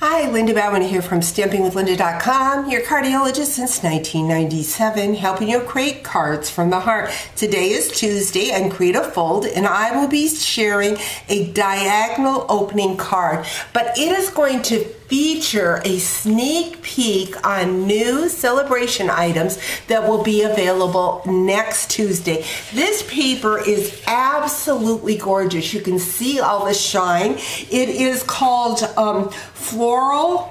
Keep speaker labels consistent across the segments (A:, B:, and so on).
A: Hi, Linda Bauman here from StampingWithLinda.com, your cardiologist since 1997, helping you create cards from the heart. Today is Tuesday and Create a Fold, and I will be sharing a diagonal opening card, but it is going to feature a sneak peek on new Sale-a-Bration items that will be available next Tuesday. This paper is absolutely gorgeous. You can see all the shine. It is called floral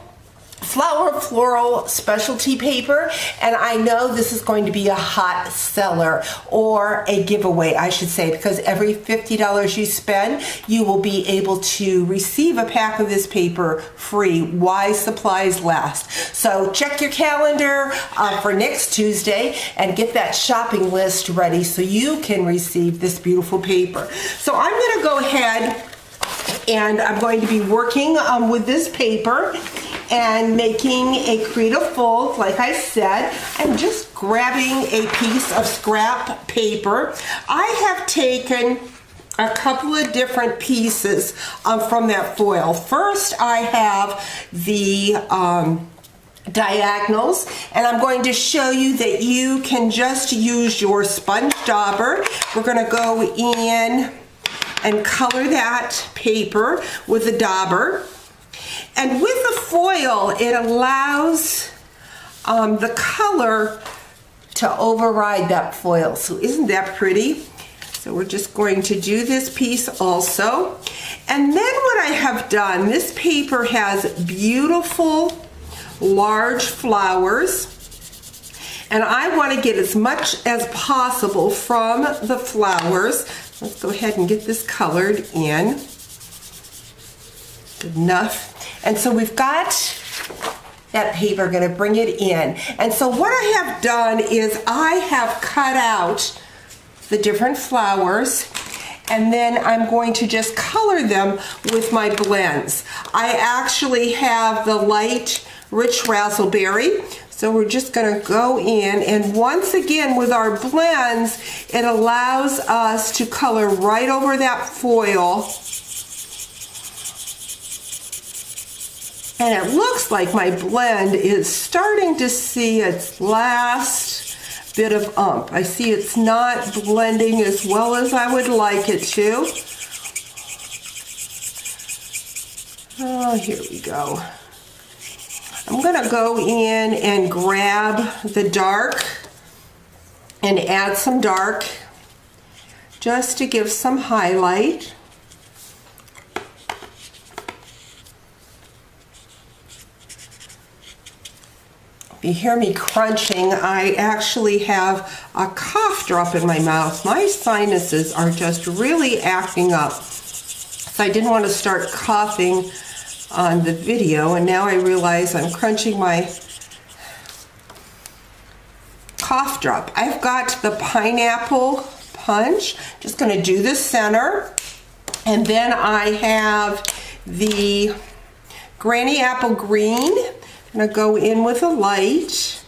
A: specialty paper, and I know this is going to be a hot seller, or a giveaway I should say, because every $50 you spend you will be able to receive a pack of this paper free while supplies last. So check your calendar for next Tuesday and get that shopping list ready so you can receive this beautiful paper. So I'm going to go ahead and I'm going to be working with this paper and making a Create a Fold. Like I said, I'm just grabbing a piece of scrap paper. I have taken a couple of different pieces from that foil. First, I have the diagonals, and I'm going to show you that you can just use your sponge dauber. We're going to go in and color that paper with a dauber. And with the foil, it allows the color to override that foil. So isn't that pretty? So we're just going to do this piece also. And then what I have done, this paper has beautiful large flowers. And I want to get as much as possible from the flowers. Let's go ahead and get this colored in. Good enough. And so we've got that paper, going to bring it in. And so what I have done is I have cut out the different flowers, and then I'm going to just color them with my blends. I actually have the light rich raspberry. So we're just going to go in, and once again with our blends, it allows us to color right over that foil. And it looks like my blend is starting to see its last bit of ump. I see it's not blending as well as I would like it to. Oh, here we go. I'm going to go in and grab the dark and add some dark just to give some highlight. If you hear me crunching, I actually have a cough drop in my mouth. My sinuses are just really acting up. So I didn't want to start coughing on the video, and now I realize I'm crunching my cough drop. I've got the pineapple punch. Just going to do the center, and then I have the granny apple green. I'm going to go in with a light.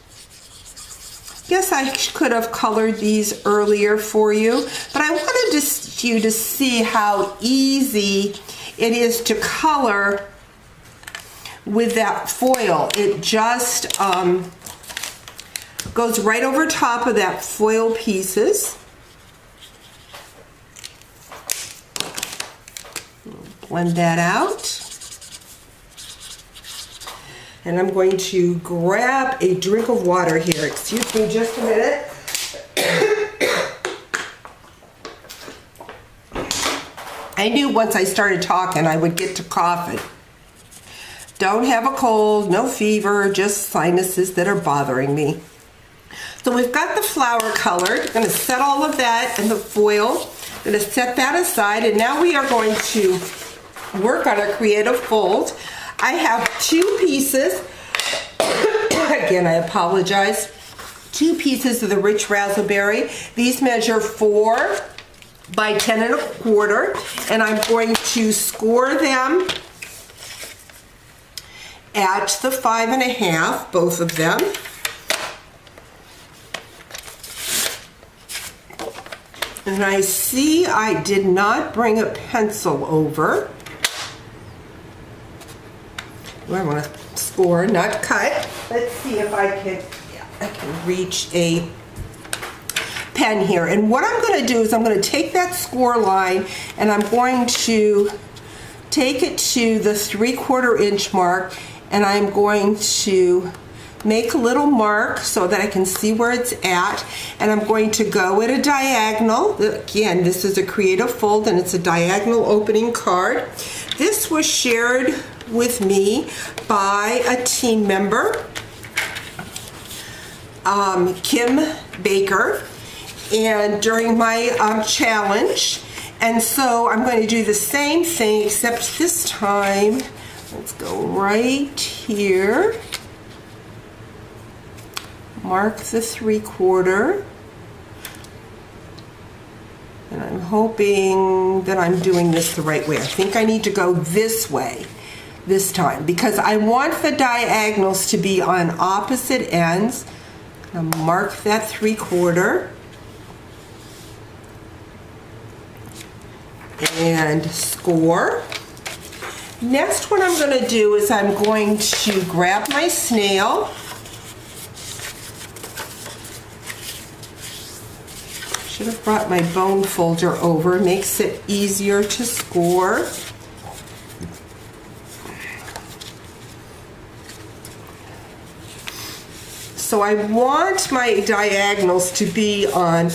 A: Guess I could have colored these earlier for you, but I wanted you to see how easy it is to color with that foil. It just goes right over top of that foil pieces. Blend that out. And I'm going to grab a drink of water here. Excuse me just a minute. I knew once I started talking I would get to coughing. Don't have a cold, no fever, just sinuses that are bothering me. So we've got the flower colored. I'm going to set all of that in the foil. I'm going to set that aside, and now we are going to work on our Create a Fold. I have two pieces, again I apologize, two pieces of the rich raspberry. These measure 4 by 10 1/4, and I'm going to score them at the 5 1/2, both of them. And I see I did not bring a pencil over. I want to score, not cut. Let's see if I can reach a pen here. And what I'm going to do is I'm going to take that score line and I'm going to take it to the 3/4 inch mark, and I'm going to make a little mark so that I can see where it's at, and I'm going to go at a diagonal. Again, this is a creative fold and it's a diagonal opening card. This was shared with me by a team member, Kim Baker, and during my challenge. And so I'm going to do the same thing, except this time, let's go right here, mark the 3/4, and I'm hoping that I'm doing this the right way. I think I need to go this way this time, because I want the diagonals to be on opposite ends. I'll mark that 3/4. And score. Next, what I'm going to do is I'm going to grab my snail. Should have brought my bone folder over. Makes it easier to score. So I want my diagonals to be on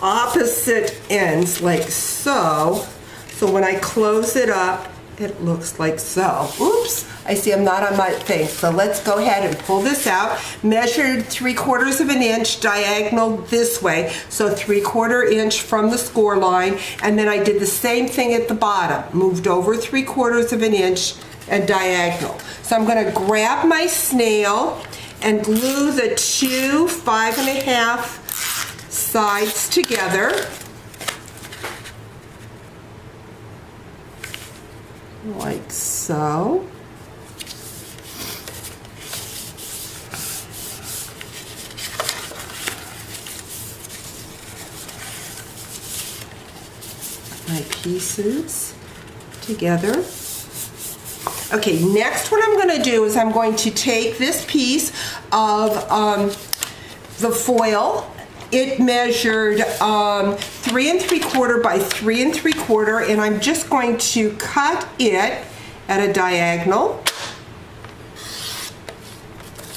A: opposite ends, like so. So when I close it up, it looks like so. Oops, I see I'm not on my thing. So let's go ahead and pull this out. Measured 3/4 inch diagonal this way. So 3/4 inch from the score line. And then I did the same thing at the bottom. Moved over 3/4 inch and diagonal. So I'm going to grab my snail and glue the two 5.5 sides together. Like so. My pieces together. Okay, next what I'm going to do is I'm going to take this piece of the foil. It measured 3 3/4 by 3 3/4, and I'm just going to cut it at a diagonal,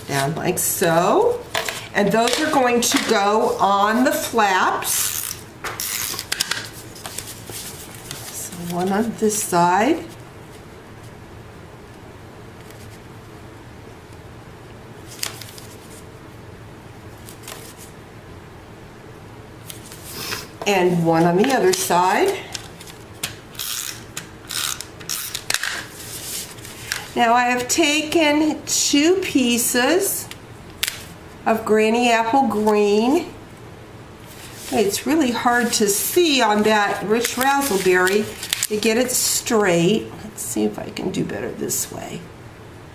A: down like so. And those are going to go on the flaps. So one on this side. And one on the other side. Now I have taken 2 pieces of Granny Apple Green. It's really hard to see on that rich razzleberry to get it straight. Let's see if I can do better this way.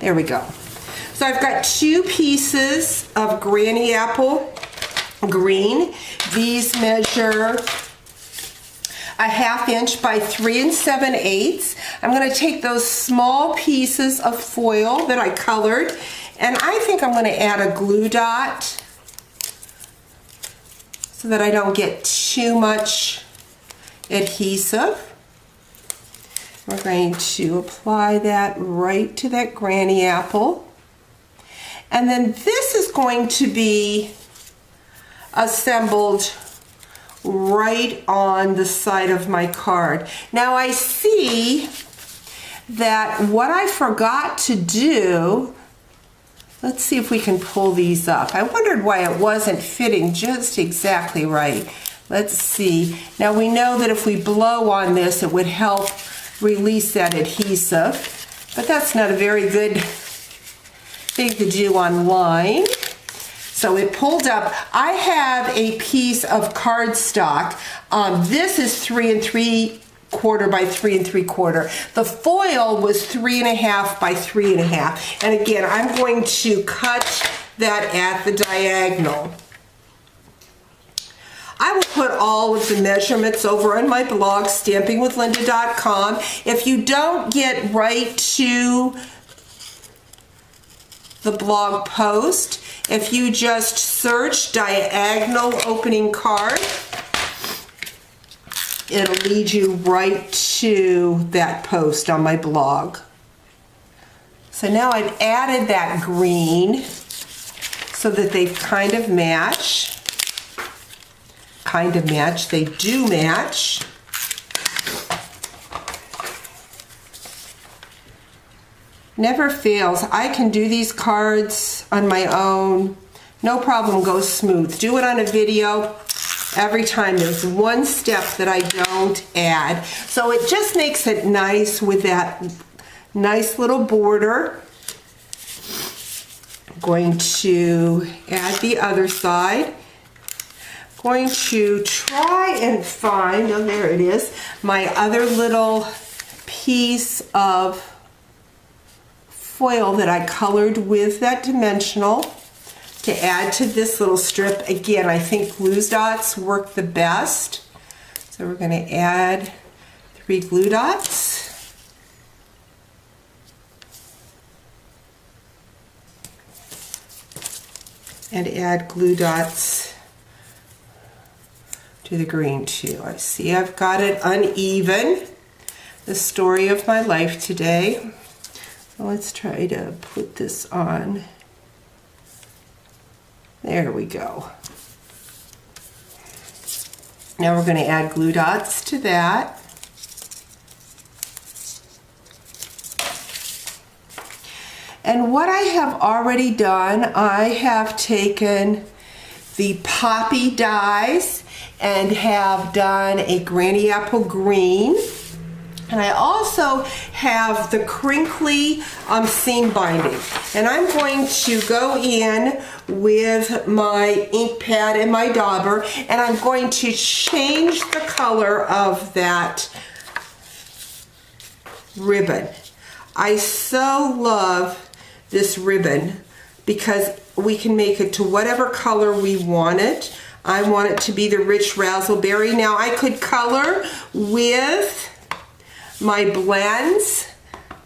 A: There we go. So I've got 2 pieces of Granny Apple Green. These measure 1/2 inch by 3 7/8. I'm going to take those small pieces of foil that I colored, and I think I'm going to add a glue dot so that I don't get too much adhesive. We're going to apply that right to that Granny Apple. And then this is going to be assembled right on the side of my card. Now I see that what I forgot to do, let's see if we can pull these up. I wondered why it wasn't fitting just exactly right. Let's see. Now we know that if we blow on this, it would help release that adhesive, but that's not a very good thing to do online. So it pulled up. I have a piece of cardstock. This is 3 3/4 by 3 3/4. The foil was 3.5 by 3.5. And again, I'm going to cut that at the diagonal. I will put all of the measurements over on my blog, stampingwithlinda.com. If you don't get right to the blog post. If you just search diagonal opening card, it'll lead you right to that post on my blog. So now I've added that green so that they kind of match. They do match. Never fails. I can do these cards on my own. No problem, goes smooth. Do it on a video. Every time there's one step that I don't add. So it just makes it nice with that nice little border. I'm going to add the other side. Going to try and find, oh there it is, my other little piece of foil that I colored with that dimensional to add to this little strip. Again, I think glue dots work the best. So we're going to add 3 glue dots. And add glue dots to the green too. I see I've got it uneven. The story of my life today. So let's try to put this on. There we go. Now we're going to add glue dots to that. And what I have already done, I have taken the poppy dies and have done a granny apple green. And I also have the crinkly seam binding. And I'm going to go in with my ink pad and my dauber, and I'm going to change the color of that ribbon. I so love this ribbon because we can make it to whatever color we want it. I want it to be the rich raspberry. Now I could color with my blends,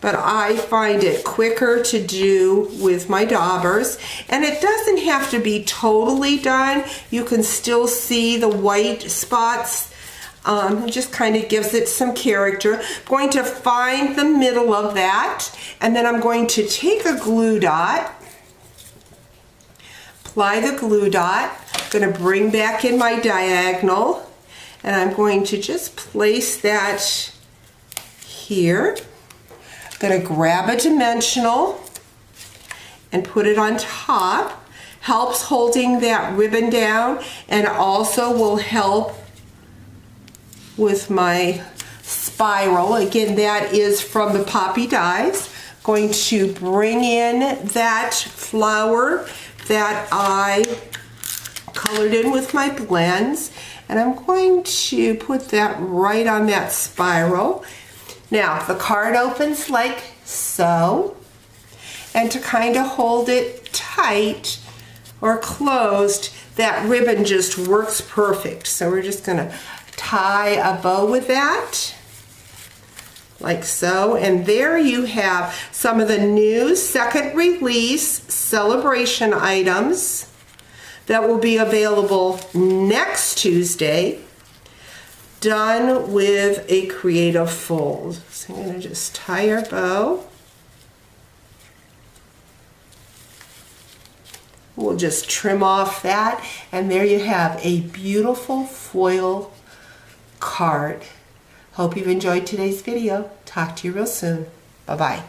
A: but I find it quicker to do with my daubers. And it doesn't have to be totally done. You can still see the white spots. It just kind of gives it some character. I'm going to find the middle of that, and then I'm going to take a glue dot, apply the glue dot. I'm going to bring back in my diagonal, and I'm going to just place that here. I'm going to grab a dimensional and put it on top. Helps holding that ribbon down, and also will help with my spiral. Again, that is from the poppy dies. Going to bring in that flower that I colored in with my blends, and I'm going to put that right on that spiral. Now the card opens like so, and to kind of hold it tight or closed, that ribbon just works perfect. So we're just going to tie a bow with that like so, and there you have some of the new second release Sale-a-Bration items that will be available next Tuesday, done with a creative fold. So I'm going to just tie our bow. We'll just trim off that, and there you have a beautiful foil card. Hope you've enjoyed today's video. Talk to you real soon. Bye-bye.